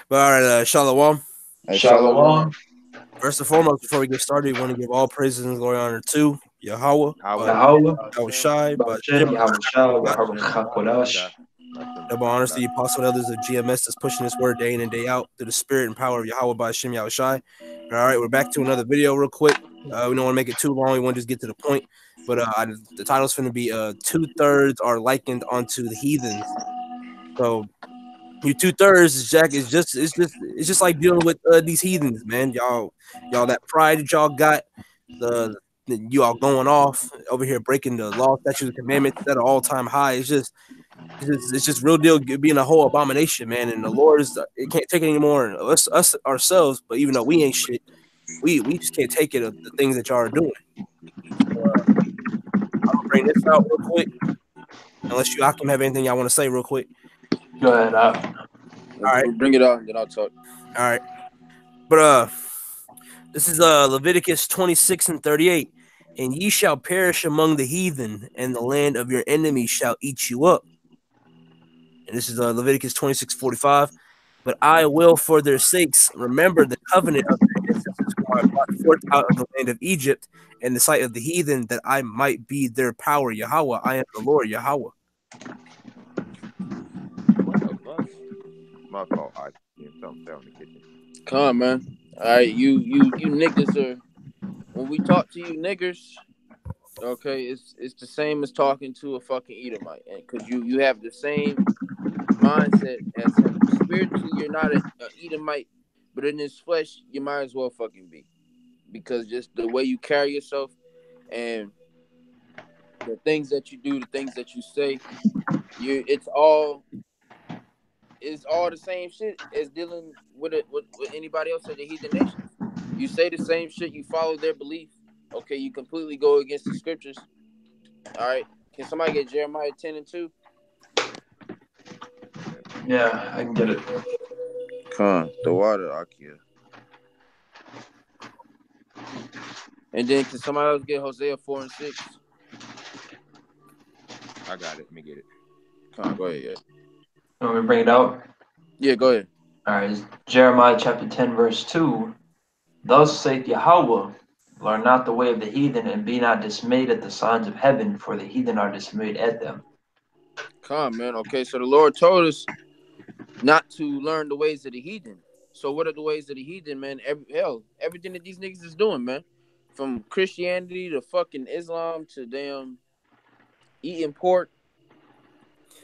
But all right, Shalom. Shalom. First and foremost, before we get started, we want to give all praises and glory and honor to Yahweh, Yahweh. Yahweh Shai, Bashem. Yahweh Shah. Yahweh Chakodash. double honors to the apostle and elders of GMS that's pushing this word day in and day out through the spirit and power of Yahweh Bashem Yahweh Shai. All right, we're back to another video real quick. We don't want to make it too long. We want to just get to the point. But the title's going to be 2/3 are likened onto the heathens. So you 2/3, Jack, is just like dealing with these heathens, man. Y'all that pride that y'all got, you all going off over here breaking the law, statutes, and commandments at an all-time high. It's just real deal being a whole abomination, man. And the Lord it can't take it anymore. Us ourselves, but even though we ain't shit, we just can't take it of the things that y'all are doing. I'm gonna bring this out real quick. Unless you Akim have anything y'all want to say real quick. Go ahead. All right, bring it out and then I'll talk. All right, but this is Leviticus 26:38. And ye shall perish among the heathen, and the land of your enemies shall eat you up. And this is Leviticus 26:45. But I will, for their sakes, remember the covenant of their ancestors whom I brought forth out of the land of Egypt, in the sight of the heathen, that I might be their power. Yahweh, I am the Lord, Yahweh. My fault. I can't something in the kitchen. Come on, man. All right, you niggas are. When we talk to you niggers, okay, it's the same as talking to a fucking Edomite, and because you have the same mindset as him. Spiritually, you're not an Edomite, but in this flesh, you might as well fucking be, because just the way you carry yourself and the things that you do, the things that you say, it's all the same shit as dealing with anybody else in the heathen nation. You say the same shit, you follow their belief. Okay, you completely go against the scriptures. All right, can somebody get Jeremiah 10:2? Yeah, I can get it. Come on, the water, Akia. And then can somebody else get Hosea 4:6? I got it. Let me get it. Come on, go ahead. You want me to bring it out? Yeah, go ahead. All right, it's Jeremiah chapter 10, verse 2. Thus saith Yahweh, learn not the way of the heathen, and be not dismayed at the signs of heaven, for the heathen are dismayed at them. Come on, man. Okay, so the Lord told us not to learn the ways of the heathen. So what are the ways of the heathen, man? Everything that these niggas is doing, man. From Christianity to fucking Islam to damn eating pork,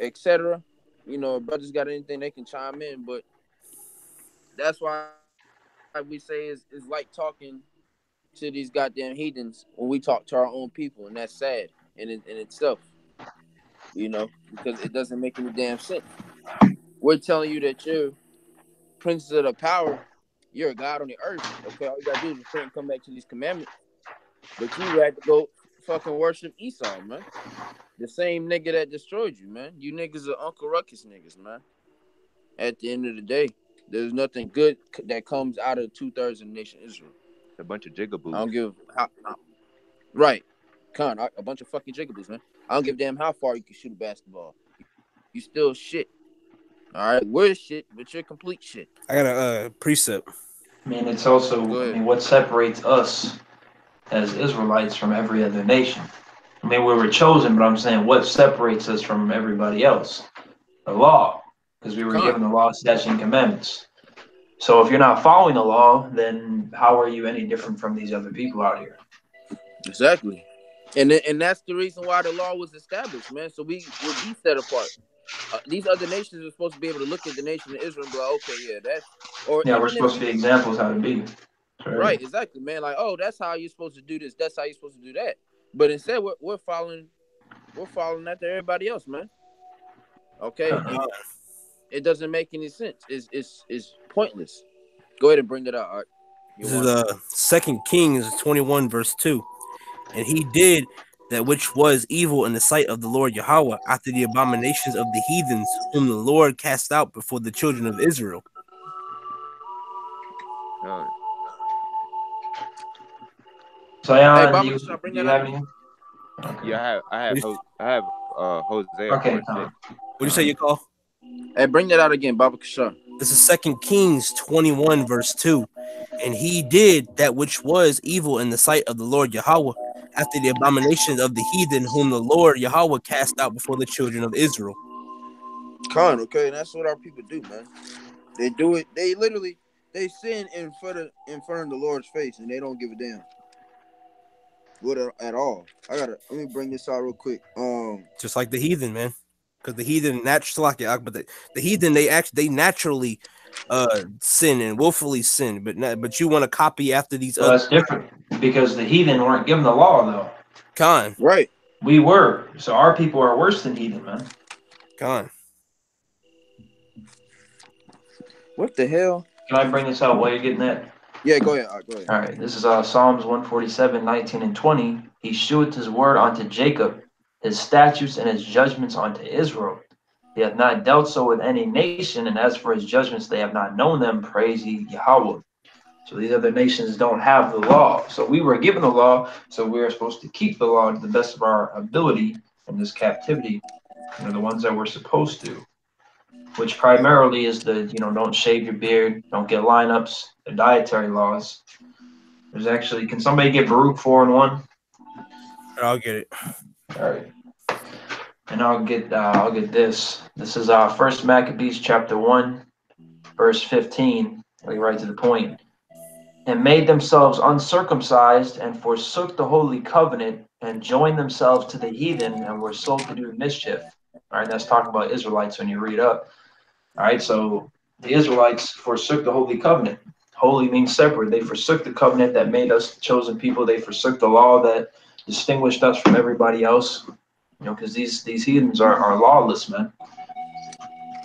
etc. You know, brothers got anything they can chime in, but that's why we say it's like talking to these goddamn heathens when we talk to our own people, and that's sad in itself. You know, because it doesn't make any damn sense. We're telling you that you're princes of the power, you're a god on the earth. Okay, all you gotta do is repent and come back to these commandments. But you had to go fucking worship Esau, man. The same nigga that destroyed you, man. You niggas are Uncle Ruckus niggas, man. At the end of the day, there's nothing good that comes out of 2/3 of the nation Israel. A bunch of jigaboos. I don't give right. A bunch of fucking jigaboos, man. I don't give a damn how far you can shoot a basketball. You still shit. All right, we're shit, but you're complete shit. I got a precept. I mean, it's also what separates us as Israelites from every other nation. I mean, we were chosen, but I'm saying what separates us from everybody else? The law, because we were given the law, statutes, and commandments. So if you're not following the law, then how are you any different from these other people out here? Exactly. And that's the reason why the law was established, man. So we would be set apart. These other nations are supposed to be able to look at the nation of Israel and be like, okay, yeah, that's... we're supposed to be examples how to be. Right, exactly, man. Like, oh, that's how you're supposed to do this. That's how you're supposed to do that. But instead, we're following after everybody else, man. Okay? It doesn't make any sense. It's pointless. Go ahead and bring that out, Art. This is 2 Kings 21, verse 2. And he did that which was evil in the sight of the Lord Yahweh after the abominations of the heathens, whom the Lord cast out before the children of Israel. Zion, hey, do you have any? Yeah, I have Hosea. Okay. What do you say you call? Hey, bring that out again, Baba Kashar. This is 2 Kings 21, verse 2. And he did that which was evil in the sight of the Lord Yahweh, after the abominations of the heathen, whom the Lord Yahweh cast out before the children of Israel. Con, okay, and that's what our people do, man. They do it. They literally sin in front of the Lord's face, and they don't give a damn. What at all? Let me bring this out real quick. Just like the heathen, man. Because the heathen the heathen they naturally sin and willfully sin, but you want to copy after these Well, other. that's different because the heathen weren't given the law though. Con. Right. We were. So our people are worse than heathen, man. Con. What the hell? Can I bring this out while you're getting that? Yeah, go ahead. Go ahead. All right, this is Psalms 147, 19 and 20. He sheweth his word unto Jacob, his statutes and his judgments unto Israel. He hath not dealt so with any nation, and as for his judgments, they have not known them. Praise ye Yahweh. So these other nations don't have the law. So we were given the law, so we are supposed to keep the law to the best of our ability in this captivity. The ones that we're supposed to, which primarily is the, don't shave your beard, don't get lineups, the dietary laws. There's actually, can somebody get Baruch 4 and 1? I'll get it. All right. And I'll get this. This is First Maccabees chapter 1, verse 15. Really right to the point. And made themselves uncircumcised and forsook the holy covenant and joined themselves to the heathen and were sold to do mischief. All right, that's talking about Israelites when you read up. All right, so the Israelites forsook the holy covenant. Holy means separate. They forsook the covenant that made us the chosen people. They forsook the law that distinguished us from everybody else. Because these heathens are lawless, man.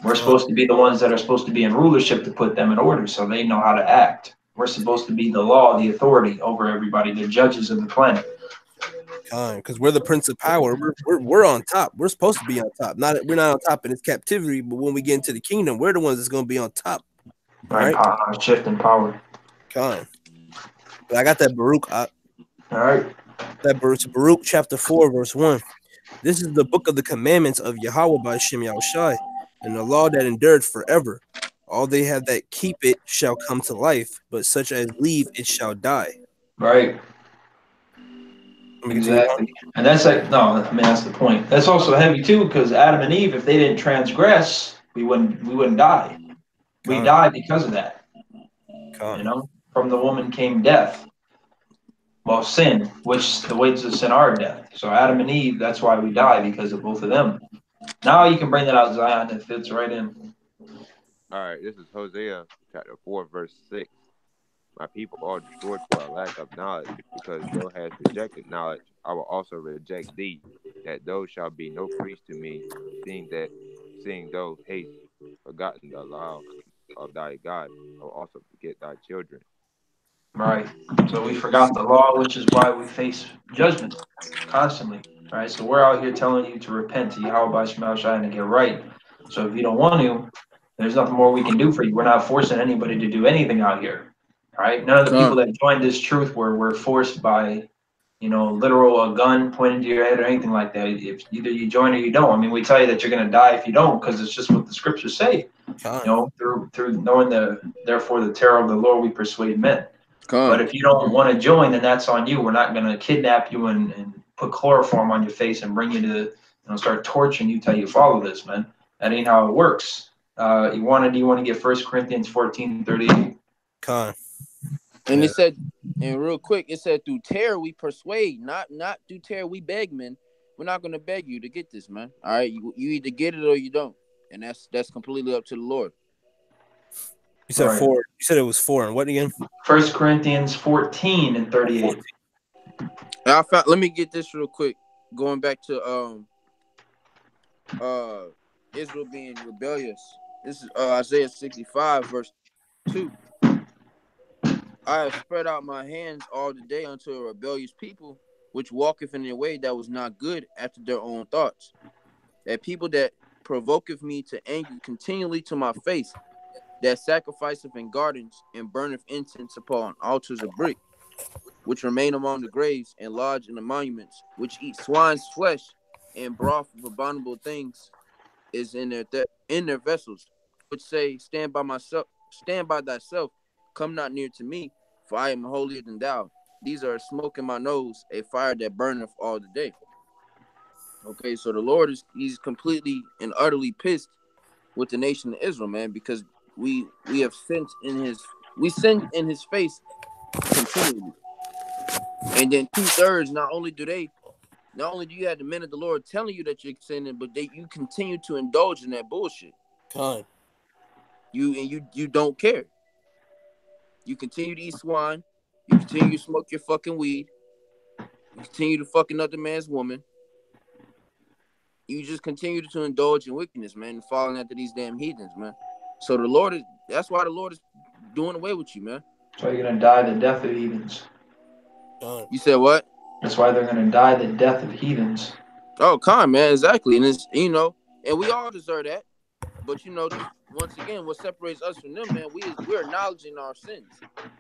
We're supposed to be the ones that are supposed to be in rulership to put them in order so they know how to act. We're supposed to be the law, the authority over everybody, the judges of the planet. Because we're the prince of power. We're on top. We're supposed to be on top. We're not on top in this captivity, but when we get into the kingdom, we're the ones that's going to be on top. Right? Shift in power. But I got that Baruch. All right. That Baruch chapter 4, verse 1. This is the book of the commandments of Yahweh by Shem Yahushai, and the law that endured forever. All they have that keep it shall come to life, but such as leave it shall die. Right. Exactly. And that's that's the point. That's also heavy too, because Adam and Eve, if they didn't transgress, we wouldn't die. We die because of that. From the woman came death. Well, sin, which the wages of sin are death. So Adam and Eve, that's why we die, because of both of them. Now you can bring that out, Zion. It fits right in. All right, this is Hosea chapter 4, verse 6. My people are destroyed for a lack of knowledge, because thou hast rejected knowledge. I will also reject thee, that thou shalt be no priest to me, seeing thou hast forgotten the law of thy God. I will also forget thy children. Right. So we forgot the law, which is why we face judgment constantly. Right. So we're out here telling you to repent to Yahweh Shema Shai and to get right. So if you don't want to, there's nothing more we can do for you. We're not forcing anybody to do anything out here. Right. None of the people that joined this truth were forced by, literal a gun pointed to your head or anything like that. If either you join or you don't. I mean, we tell you that you're going to die if you don't, because it's just what the scriptures say. Through knowing therefore the terror of the Lord we persuade men. But if you don't want to join, then that's on you. We're not going to kidnap you and put chloroform on your face and bring you to start torturing you till you follow this, man. That ain't how it works. You want to get 1 Corinthians 14:38. And it said, and real quick, it said through terror we persuade, not through terror we beg, men. We're not going to beg you to get this, man. All right, you either get it or you don't, and that's completely up to the Lord. You said 4. You said it was 4, and what again? 1 Corinthians 14:38. Let me get this real quick. Going back to Israel being rebellious. This is Isaiah 65, verse 2. I have spread out my hands all the day unto a rebellious people, which walketh in a way that was not good after their own thoughts. That people that provoketh me to anger continually to my face, that sacrificeth in gardens and burneth incense upon altars of brick, which remain among the graves and lodge in the monuments, which eat swine's flesh and broth of abominable things is in in their vessels, which say, stand by thyself, come not near to me, for I am holier than thou. These are a smoke in my nose, a fire that burneth all the day. Okay, so the Lord he's completely and utterly pissed with the nation of Israel, man, because we have sinned in his face continually. And then 2/3, not only do you have the men of the Lord telling you that you're sinning, but you continue to indulge in that bullshit. God. You don't care. You continue to eat swine. You continue to smoke your fucking weed. You continue to fuck another man's woman. You just continue to indulge in wickedness, man, and falling after these damn heathens, man. So that's why the Lord is doing away with you, man. That's why you're gonna die the death of heathens. God. You said what? That's why they're gonna die the death of heathens. Oh, man, exactly. And it's, and we all deserve that. But this once again, what separates us from them, man, we're acknowledging our sins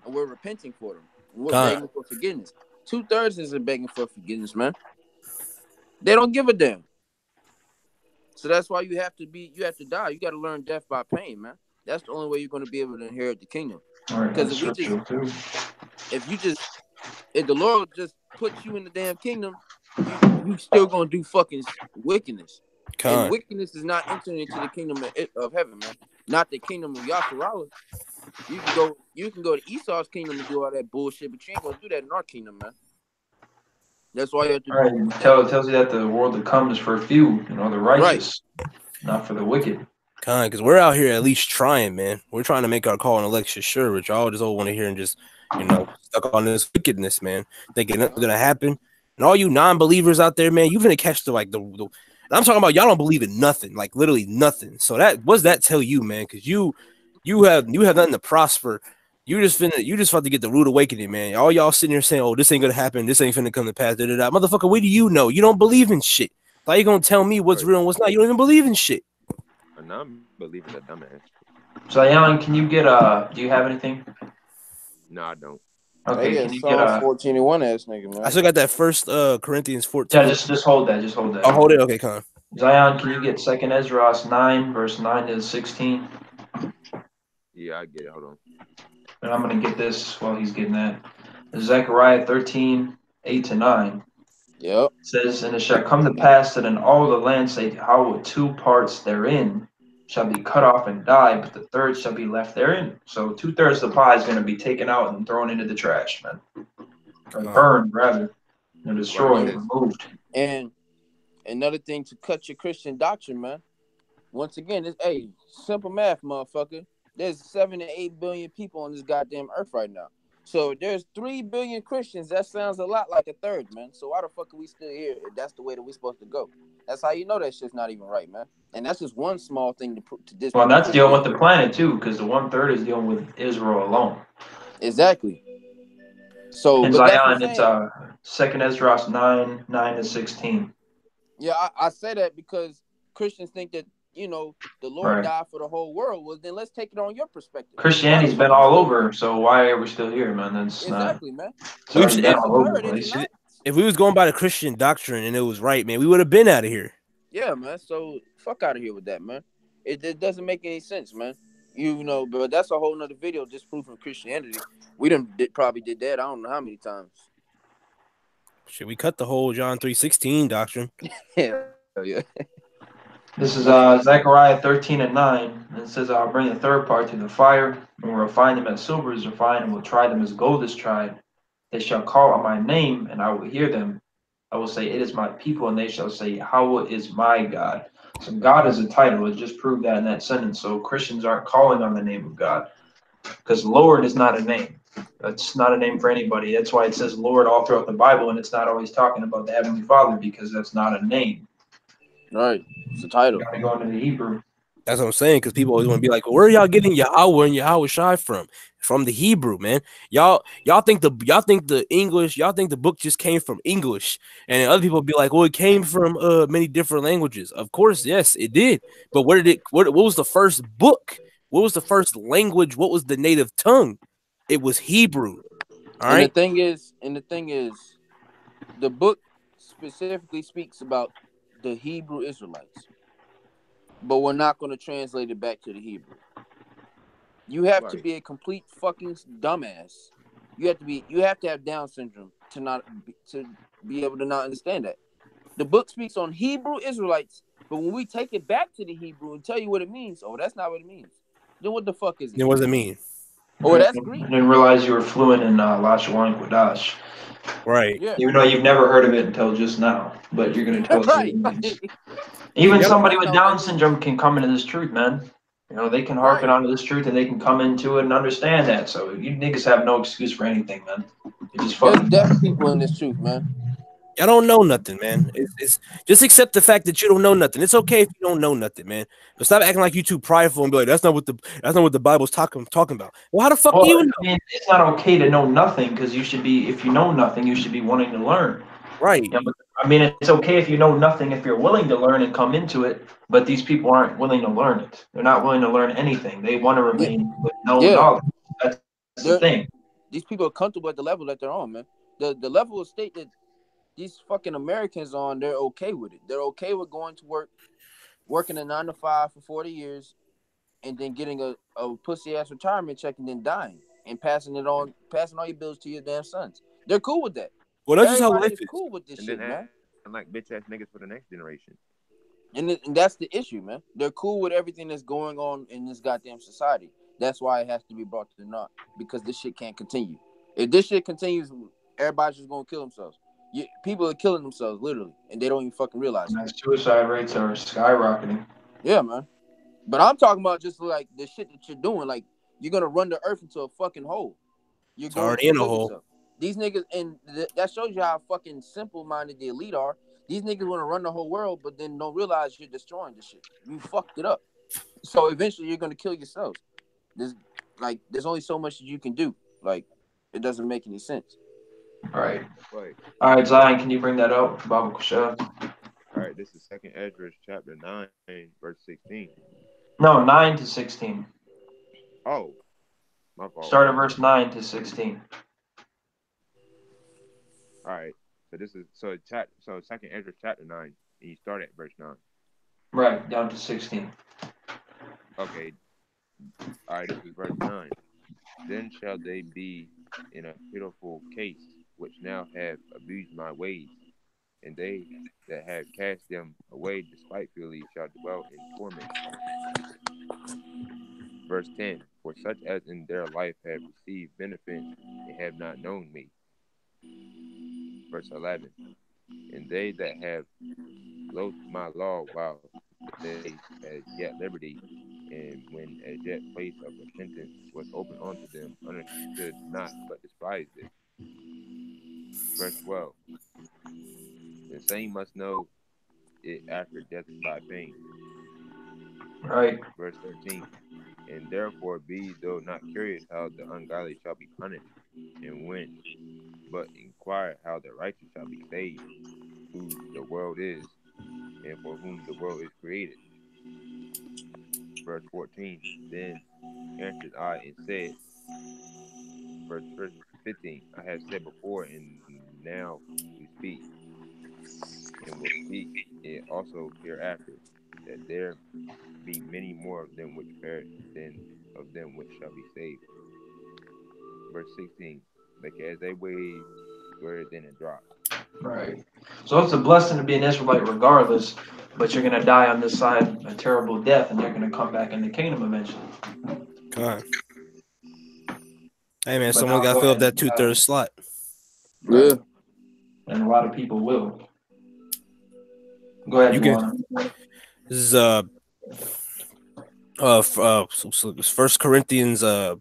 and we're repenting for them. And we're begging for forgiveness. 2/3 isn't begging for forgiveness, man. They don't give a damn. So that's why you have to die. You got to learn death by pain, man. That's the only way you're going to be able to inherit the kingdom. Because if the Lord just puts you in the damn kingdom, you still gonna do fucking wickedness. And wickedness is not entering into the kingdom of heaven, man. Not the kingdom of Yasharallah. You can go to Esau's kingdom and do all that bullshit, but you ain't gonna do that in our kingdom, man. That's why you have to. All right, it tells you that the world to come is for a few, the righteous, not for the wicked. Because we're out here at least trying, man. We're trying to make our call and election sure, but y'all just all want to hear and just, stuck on this wickedness, man. Thinking nothing's gonna happen. And all you non-believers out there, man, you're gonna catch the I'm talking about y'all don't believe in nothing, like literally nothing. So what's that tell you, man? Because you have nothing to prosper. You just about to get the rude awakening, man. All y'all sitting here saying, "Oh, this ain't gonna happen. This ain't finna come to pass." Motherfucker, what do you know? You don't believe in shit. How you gonna tell me what's real and what's not? You don't even believe in shit. I'm not believing that dumbass. Zion, can you get do you have anything? No, I don't. Okay, can you get 14:1 ass nigga, man? I still got that first Corinthians 14. Yeah, just hold that. Just hold that. I'll hold it. Okay, Con. Zion, can you get 2nd Ezra 9, verse 9 to 16? Yeah, I get it. Hold on. And I'm gonna get this while he's getting that. Zechariah 13, 8 to 9. Yep. It says, and it shall come to pass that in all the land say, how 2 parts therein shall be cut off and die, but the third shall be left therein. So 2/3 of the pie is going to be taken out and thrown into the trash, man. Or burned, rather. And destroyed, removed. And another thing to cut your Christian doctrine, man. Once again, it's simple math, motherfucker. There's 7 to 8 billion people on this goddamn earth right now. So there's 3 billion Christians. That sounds a lot like a third, man. So why the fuck are we still here if that's the way that we're supposed to go? That's how you know that shit's not even right, man. And that's just one small thing to disprove. Well, that's dealing with the planet too, because the 1/3 is dealing with Israel alone. Exactly. So, in but Zion, it's 2nd Ezra 9, 9 to 16. Yeah, I say that because Christians think that the Lord died for the whole world. Well, then let's take it on your perspective. Christianity's been all over, so why are we still here, man? That's exactly, man. It's been all over the place. If we was going by the Christian doctrine and it was right, man, we would have been out of here. Yeah, man. So fuck out of here with that, man. It doesn't make any sense, man. But that's a whole nother video disproving Christianity. We probably did that. I don't know how many times. Should we cut the whole John 3:16 doctrine? Yeah. This is Zechariah 13 and 9. And it says, I'll bring the third part to the fire, and will refine them as silver is refined, and will try them as gold is tried. They shall call on my name, and I will hear them. I will say, it is my people, and they shall say, Yahweh is my God. So God is a title. It just proved that in that sentence. So Christians aren't calling on the name of God, because Lord is not a name. That's not a name for anybody. That's why it says Lord all throughout the Bible, and it's not always talking about the Heavenly Father, because that's not a name. Right. It's a title. You gotta go into the Hebrew. That's what I'm saying, because people always want to be like, well, where are y'all getting Yahweh and Yahweh Shai from? From the Hebrew, man. Y'all think the English, y'all think the book just came from English, and other people be like, well, it came from many different languages. Of course, yes, it did. But what was the first book? What was the first language? What was the native tongue? It was Hebrew. All right. And the thing is, the book specifically speaks about the Hebrew Israelites. but we're not going to translate it back to the Hebrew. You have to Right. be a complete fucking dumbass. You have to have Down syndrome to be able to not understand that. The book speaks on Hebrew Israelites, but when we take it back to the Hebrew and tell you what it means, oh, that's not what it means. Then what the fuck is it? Then what does it mean? Oh, that's Greek. I didn't realize you were fluent in Lachuan Quadash. Right. Yeah. Even though you've never heard of it until just now, but you're gonna tell us what Right. it means. Even Yep. somebody That's with how Down that is. syndrome can come into this truth, man. You know, they can harken Right. onto this truth and they can come into it and understand that. So you niggas have no excuse for anything, man. You're just There's fucking. deaf people in this truth, man. I don't know nothing, man. It's just accept the fact that you don't know nothing. It's okay if you don't know nothing, man. But stop acting like you too prideful and be like, that's not what the Bible's talking about. Well, how the fuck do Well, you I know? mean, it's not okay to know nothing because you should be. If you know nothing, you should be wanting to learn. Right. You know, but, I mean, it's okay if you know nothing if you're willing to learn and come into it. But these people aren't willing to learn it. They're not willing to learn anything. They want to remain with no Yeah. knowledge. That's the thing. These people are comfortable at the level that they're on, man. The level of state that these fucking Americans on, they're okay with it. They're okay with going to work, working a 9 to 5 for 40 years, and then getting a pussy ass retirement check and then dying and passing all your bills to your damn sons. They're cool with that. Well, that's just how Everybody life is is. cool with this And shit, then man. acting like bitch ass niggas for the next generation. And that's the issue, man. They're cool with everything that's going on in this goddamn society. That's why it has to be brought to the knot, because this shit can't continue. If this shit continues, everybody's just gonna kill themselves. People are killing themselves literally, and they don't even fucking realize it. And suicide rates are skyrocketing. Yeah, man. But I'm talking about just like the shit that you're doing. Like, you're gonna run the earth into a fucking hole. You're It's going already to in a kill hole. yourself. These niggas, and that shows you how fucking simple-minded the elite are. These niggas want to run the whole world, but then don't realize you're destroying the shit. You fucked it up. So eventually, you're gonna kill yourselves. There's only so much that you can do. Like, it doesn't make any sense. All right. Right. All right, Zion, can you bring that out? Bible Kushab. All right, this is Second Ezra chapter 9, verse 16. No, 9 to 16. Oh, my fault. Start at verse 9 to 16. All right. So this is Second Ezra chapter 9, and you start at verse 9. Right, down to 16. Okay. All right, this is verse 9. Then shall they be in a pitiful case, which now have abused my ways, and they that have cast them away despitefully shall dwell in torment. Verse 10. For such as in their life have received benefits and have not known me. Verse 11. And they that have loathed my law while they had yet liberty, and when as yet place of repentance was open unto them, understood not, but despised it. Verse 12. The same must know it after death by pain. Right. Verse 13. And therefore be thou not curious how the ungodly shall be punished, and when, but inquire how the righteous shall be saved, whose the world is, and for whom the world is created. Verse 14. Then answered I and said, verse 15, I have said before, and now we speak, and will speak it also hereafter, that there be many more of them which perish than of them which shall be saved. Verse 16, like as a wave, greater than a drop. Right. So it's a blessing to be an Israelite regardless, but you're going to die on this side a terrible death, and you're going to come back in the kingdom eventually. God. Hey, man, But someone now got to go fill up ahead. that 2/3 slot. Right. Yeah. And a lot of people will. Go ahead, You you can. This is First Corinthians. What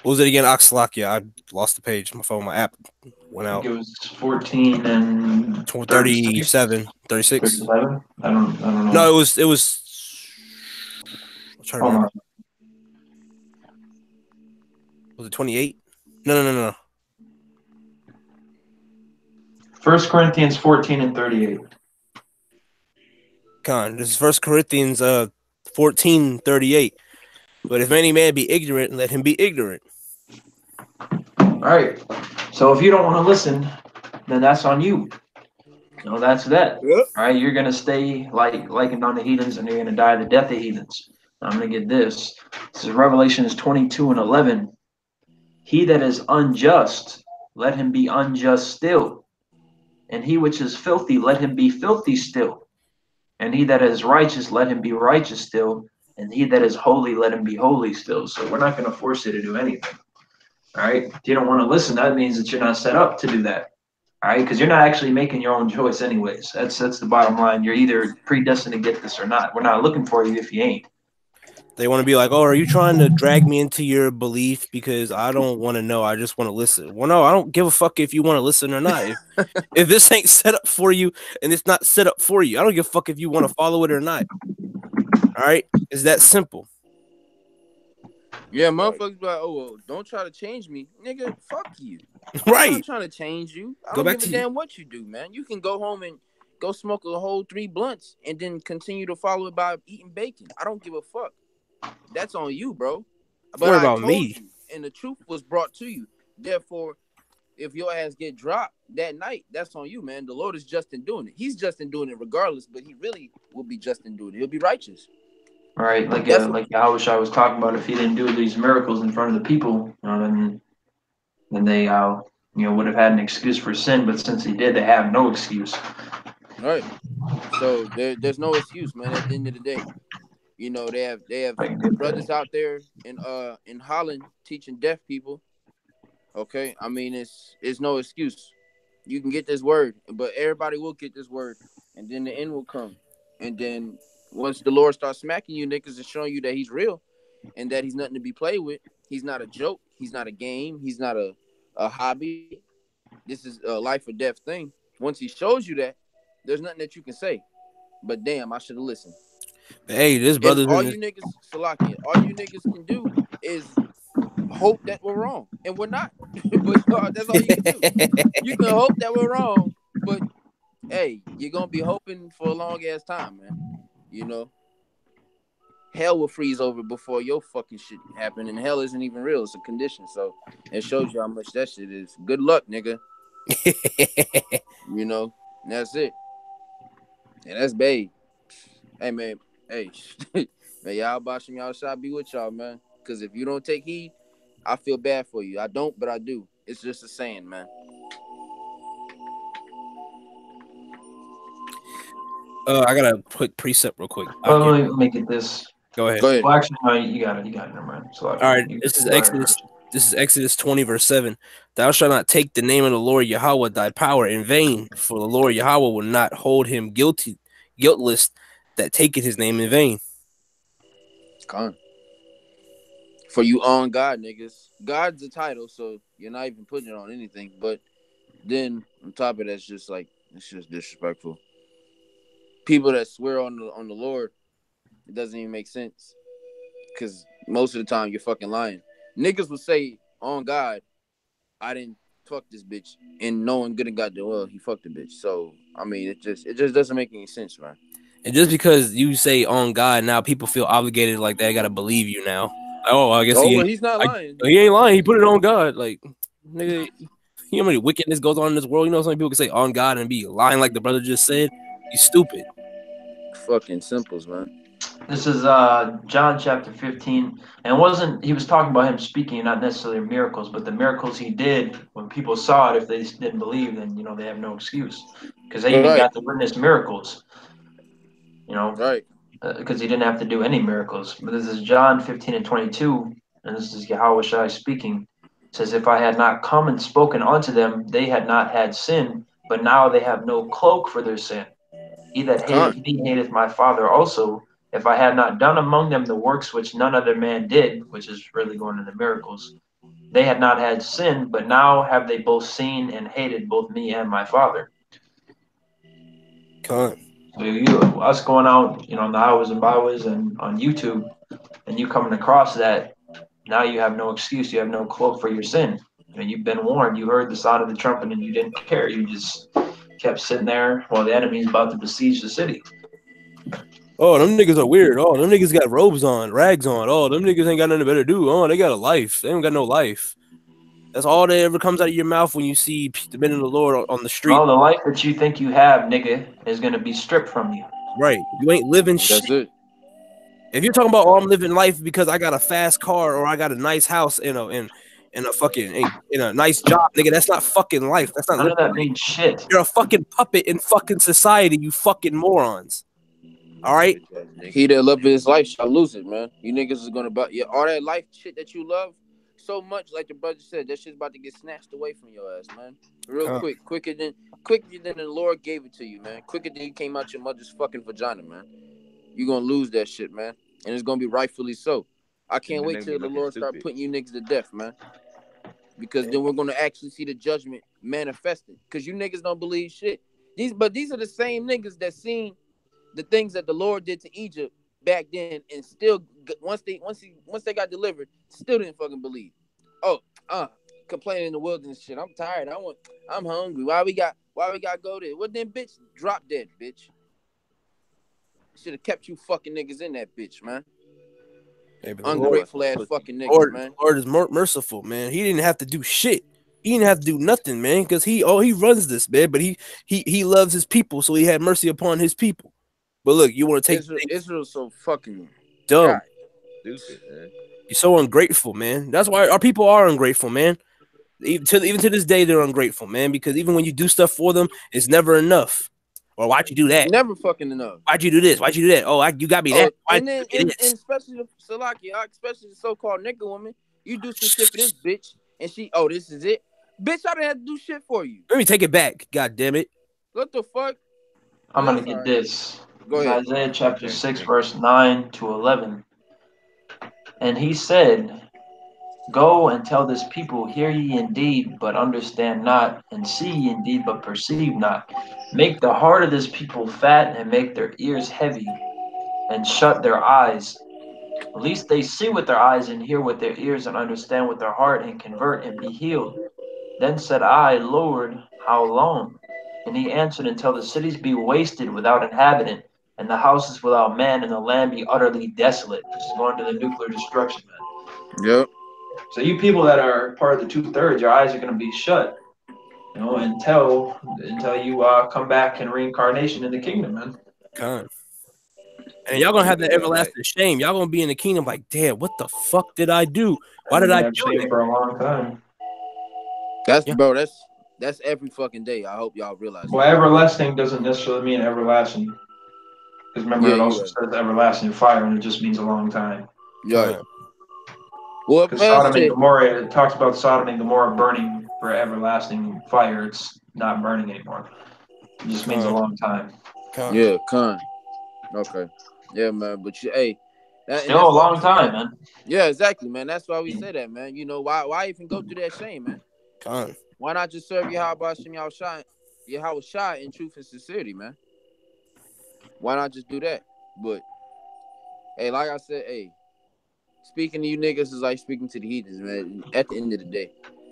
was it again? Oxlakia. I lost the page. My phone, my app went I out. think it was 14 and 37, 36. 37? I don't know. No, it was. I'm trying to remember. Was it 28? No. 1 Corinthians 14 and 38. This is First Corinthians 14:38. But if any man be ignorant, let him be ignorant. All right. So if you don't want to listen, then that's on you. No, that's that. Yep. All right, you're gonna stay likened on the heathens, and you're gonna die the death of heathens. Now, I'm gonna get this. This is Revelations 22:11. He that is unjust, let him be unjust still, and he which is filthy, let him be filthy still, and he that is righteous, let him be righteous still, and he that is holy, let him be holy still. So we're not gonna force you to do anything. All right. If you don't want to listen, that means that you're not set up to do that. All right, because you're not actually making your own choice, anyways. That's the bottom line. You're either predestined to get this or not. We're not looking for you if you ain't. They want to be like, oh, are you trying to drag me into your belief because I don't want to know? I just want to listen. Well, no, I don't give a fuck if you want to listen or not. If this ain't set up for you and it's not set up for you, I don't give a fuck if you want to follow it or not. All right, it's that simple. Yeah, motherfuckers be like, oh, well, don't try to change me, nigga. Fuck you. Right. I'm not trying to change you. I Go don't back give a to damn what you do, man. You can go home and go smoke a whole 3 blunts and then continue to follow it by eating bacon. I don't give a fuck. That's on you, bro. But worry I about told me. you, and the truth was brought to you. Therefore, if your ass get dropped that night, that's on you, man. The Lord is just in doing it. He's just in doing it regardless, but he really will be just in doing it. He'll be righteous. All right, like Yahushua was talking about, if he didn't do these miracles in front of the people, then they would have had an excuse for sin. But since he did, they have no excuse. All right. So there's no excuse, man. At the end of the day, you know they have brothers out there in Holland teaching deaf people. Okay, I mean it's no excuse. You can get this word, but everybody will get this word, and then the end will come, and then once the Lord starts smacking you niggas and showing you that He's real, and that He's nothing to be played with. He's not a joke. He's not a game. He's not a hobby. This is a life or death thing. Once He shows you that, there's nothing that you can say. But damn, I should have listened. Hey, this brother. And all you niggas, Salakia, all you niggas can do is hope that we're wrong, and we're not. But that's all you can do. You can hope that we're wrong, but hey, you're gonna be hoping for a long ass time, man. You know, hell will freeze over before your fucking shit happen, and hell isn't even real; it's a condition. So it shows you how much that shit is. Good luck, nigga. You know, that's it. And that's babe. Hey man, hey, man, y'all bashim y'all shot be with y'all, man. Cause if you don't take heed, I feel bad for you. I don't, but I do. It's just a saying, man. I got a quick precept real quick. Let me make it this. Go ahead. Go ahead. Well, actually, no, you got it. Never mind. So, all right, this is Exodus. This is Exodus 20, verse 7. Thou shalt not take the name of the Lord Yahweh thy power in vain, for the Lord Yahweh will not hold him guiltless that taketh his name in vain. Con. For you on God, niggas. God's a title, so you're not even putting it on anything. But then on top of that, it's just disrespectful. People that swear on the Lord, it doesn't even make sense. Because most of the time you're fucking lying. Niggas will say on God, I didn't fuck this bitch, and knowing good and goddamn well he fucked the bitch. So I mean, it just doesn't make any sense, man. And just because you say on God, now people feel obligated, like they gotta believe you now. Oh, I guess he's not lying. He ain't lying. He put it on God. Like, nigga, you know how many wickedness goes on in this world? You know, some people can say on God and be lying, like the brother just said. You stupid. Fucking simples, man. This is John chapter 15, and he was talking about him speaking, not necessarily miracles, but the miracles he did. When people saw it, if they didn't believe, then they have no excuse, because they even got to witness miracles. Right. Because he didn't have to do any miracles. But this is John 15:22, and this is Yahweh Shai speaking. It says, "If I had not come and spoken unto them, they had not had sin, but now they have no cloak for their sin. He that hateth me hateth my Father also. If I had not done among them the works which none other man did," which is really going into miracles, "they had not had sin, but now have they both seen and hated both me and my Father." Come So us going out, in the highways and byways and on YouTube, and you coming across that, now you have no excuse. You have no cloak for your sin. You've been warned. You heard the sound of the trumpet and you didn't care. You just kept sitting there while the enemy's about to besiege the city. Oh, them niggas are weird. Oh, them niggas got robes on, rags on. Oh, them niggas ain't got nothing better to do. Oh, they got a life. They don't got no life. That's all that ever comes out of your mouth when you see the men of the Lord on the street. All the life that you think you have, nigga, is gonna be stripped from you. Right. You ain't living shit. That's it. If you're talking about, oh, I'm living life because I got a fast car or I got a nice house, in a fucking in a nice job, nigga, that's not fucking life. That's not None living of that life. means shit. You're a fucking puppet in fucking society, you fucking morons. All right. He that loveth his life shall lose it, man. You niggas is gonna all that life shit that you love so much, like the brother said, that shit's about to get snatched away from your ass, man. Real quick, quicker than the Lord gave it to you, man. Quicker than you came out your mother's fucking vagina, man. You gonna lose that shit, man, and it's gonna be rightfully so. I can't wait till the Lord start putting you niggas to death, man. Because then we're gonna actually see the judgment manifested. Cause you niggas don't believe shit. These are the same niggas that seen the things that the Lord did to Egypt back then, and still once they got delivered, still didn't fucking believe. Oh, complaining in the wilderness shit. I'm tired. I'm hungry. Why we got go there? Well then, bitch, drop dead, bitch. Should have kept you fucking niggas in that bitch, man. Hey, ungrateful ass fucking niggas, man. Lord is merciful, man. He didn't have to do shit. He didn't have to do nothing, man, because he runs this, man. But he loves his people, so he had mercy upon his people. But look, you want to take Israel's so fucking dumb, stupid, man. You're so ungrateful, man. That's why our people are ungrateful, man. Even to this day, they're ungrateful, man. Because even when you do stuff for them, it's never enough. Or why'd you do that? Never fucking enough. Why'd you do this? Why'd you do that? Oh, you got me that. And especially the so-called nigga woman, you do some shit for this bitch, and she, this is it, bitch. I didn't have to do shit for you. Let me take it back. God damn it. What the fuck? I'm gonna get this. Go ahead. Isaiah chapter 6, verse 9 to 11. And he said, "Go and tell this people, hear ye indeed, but understand not, and see ye indeed, but perceive not. Make the heart of this people fat, and make their ears heavy, and shut their eyes, lest they see with their eyes, and hear with their ears, and understand with their heart, and convert, and be healed. Then said I, Lord, how long? And he answered, until the cities be wasted without inhabitant, and the houses without man, and the land be utterly desolate." This is going to the nuclear destruction, man. Yep. So you people that are part of the 2/3, your eyes are going to be shut, until you come back in reincarnation in the kingdom, man. God. And y'all gonna have that everlasting shame. Y'all gonna be in the kingdom like, damn, what the fuck did I do? Why did I do it for a long time? That's every fucking day. I hope y'all realize. Well, everlasting doesn't necessarily mean everlasting. Because remember, it also says everlasting fire, and it just means a long time. Yeah. Well, because Sodom and Gomorrah, it talks about Sodom and Gomorrah burning for everlasting fire. It's not burning anymore. It just means a long time. Yeah, okay. Yeah, man. But still a long time, man. Yeah, exactly, man. That's why we say that, man. You know, why even go through that shame, man? Why not just serve Yahweh Shai in truth and sincerity, man? Why not just do that? But hey, like I said, speaking to you niggas is like speaking to the heathens, man. At the end of the day,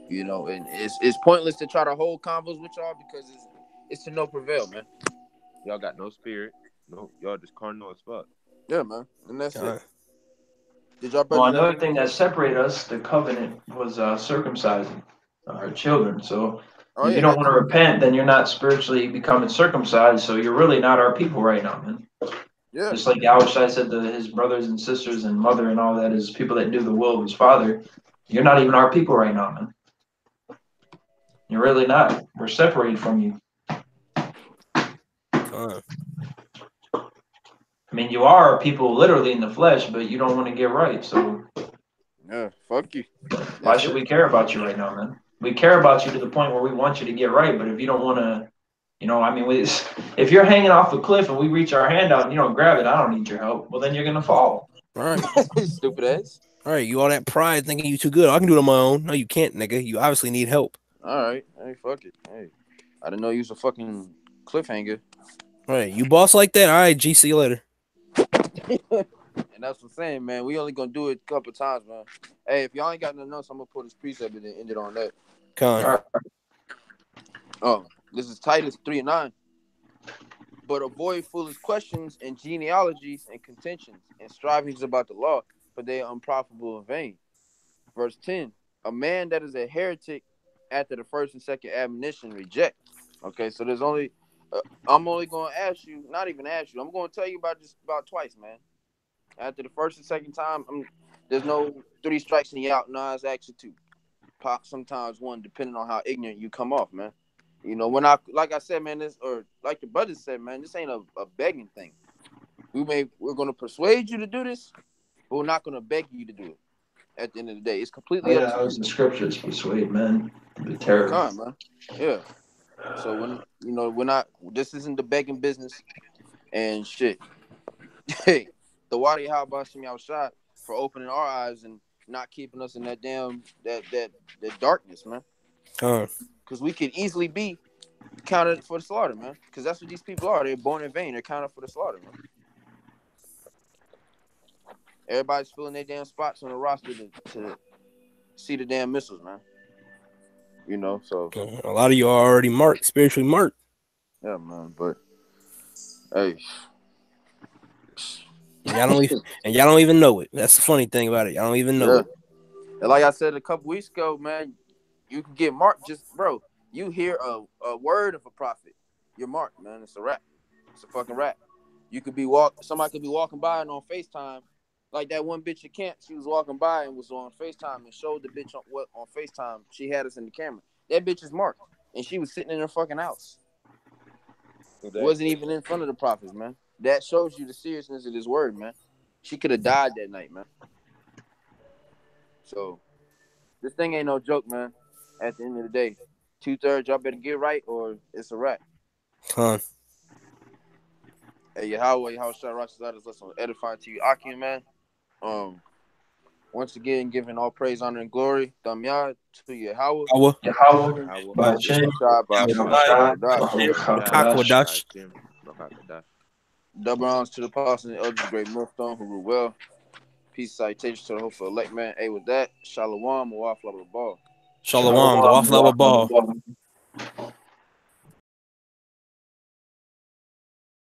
and it's pointless to try to hold convos with y'all because it's to no prevail, man. Y'all got no spirit. No, y'all just carnal as fuck. Yeah, man, and that's it. Well, another thing that separated us, the covenant, was circumcising our children. So if you don't want to repent, then you're not spiritually becoming circumcised. So you're really not our people right now, man. Yeah. Just like Yahushua said to his brothers and sisters and mother and all that, is people that do the will of his father. You're not even our people right now, man. You're really not. We're separated from you. I mean, you are people literally in the flesh, but you don't want to get right. So yeah, fuck you. Why should we care about you right now, man? We care about you to the point where we want you to get right, but if you don't want to, if you're hanging off a cliff and we reach our hand out and you don't grab it, I don't need your help. Well, then you're gonna fall. All right. Stupid ass. All right, you all that pride thinking you too good. I can do it on my own. No, you can't, nigga. You obviously need help. All right. Hey, fuck it. Hey, I didn't know you was a fucking cliffhanger. All right, you boss like that? All right, G, see you later. And that's what I'm saying, man. We only gonna do it a couple times, man. Hey, if y'all ain't got nothing else, I'm gonna put this precept and end it on that. This is Titus 3:9. But avoid foolish questions and genealogies and contentions and strivings about the law, for they are unprofitable and vain. Verse 10. a man that is a heretic after the first and second admonition reject. Okay, so there's only I'm only going to ask you, not even ask you. I'm going to tell you about just about twice, man. After the first and second time, there's no 3 strikes and you out. No, it's actually 2. Pop sometimes 1, depending on how ignorant you come off, man. You know, when like I said, man, this, or like the brother said, man, this ain't a begging thing. We're going to persuade you to do this, but we're not going to beg you to do it. At the end of the day, it's completely up to you. The scriptures persuade men the terror. Come on, man. Yeah. So when we're not. This isn't the begging business, and shit. Hey, the Wadi Habashim Yahushua for opening our eyes and not keeping us in that damn that darkness, man. Because we could easily be counted for the slaughter, man. Because that's what these people are. They're born in vain. They're counted for the slaughter, man. Everybody's filling their damn spots on the roster to see the damn missiles, man. You know, so a lot of you are already marked, spiritually marked. Yeah, man. But hey, y'all don't even know it. That's the funny thing about it. Y'all don't even know it. And like I said a couple weeks ago, man, you can get marked. Just bro, you hear a word of a prophet, you're marked, man. It's a rap. It's a fucking rap. You could be somebody could be walking by and on FaceTime. Like that one bitch at camp, she was walking by and was on FaceTime and showed the bitch on FaceTime. She had us in the camera. That bitch is marked. And she was sitting in her fucking house. Wasn't even in front of the prophets, man. That shows you the seriousness of this word, man. She could have died that night, man. So, this thing ain't no joke, man. At the end of the day, 2/3, y'all better get right or it's a wrap. Hey, Yahweh, Yahushua, Rosh Hashanah, let's on edifying to you, Akim, man. Once again, giving all praise, honor, and glory, Damyad, to Yahweh. Double honors to the apostles and elders, great millstone who rule well. Peace, citations to the hopeful elect man. Hey, with that, Shalom, Waf Ball. Shalom, Waf Ball.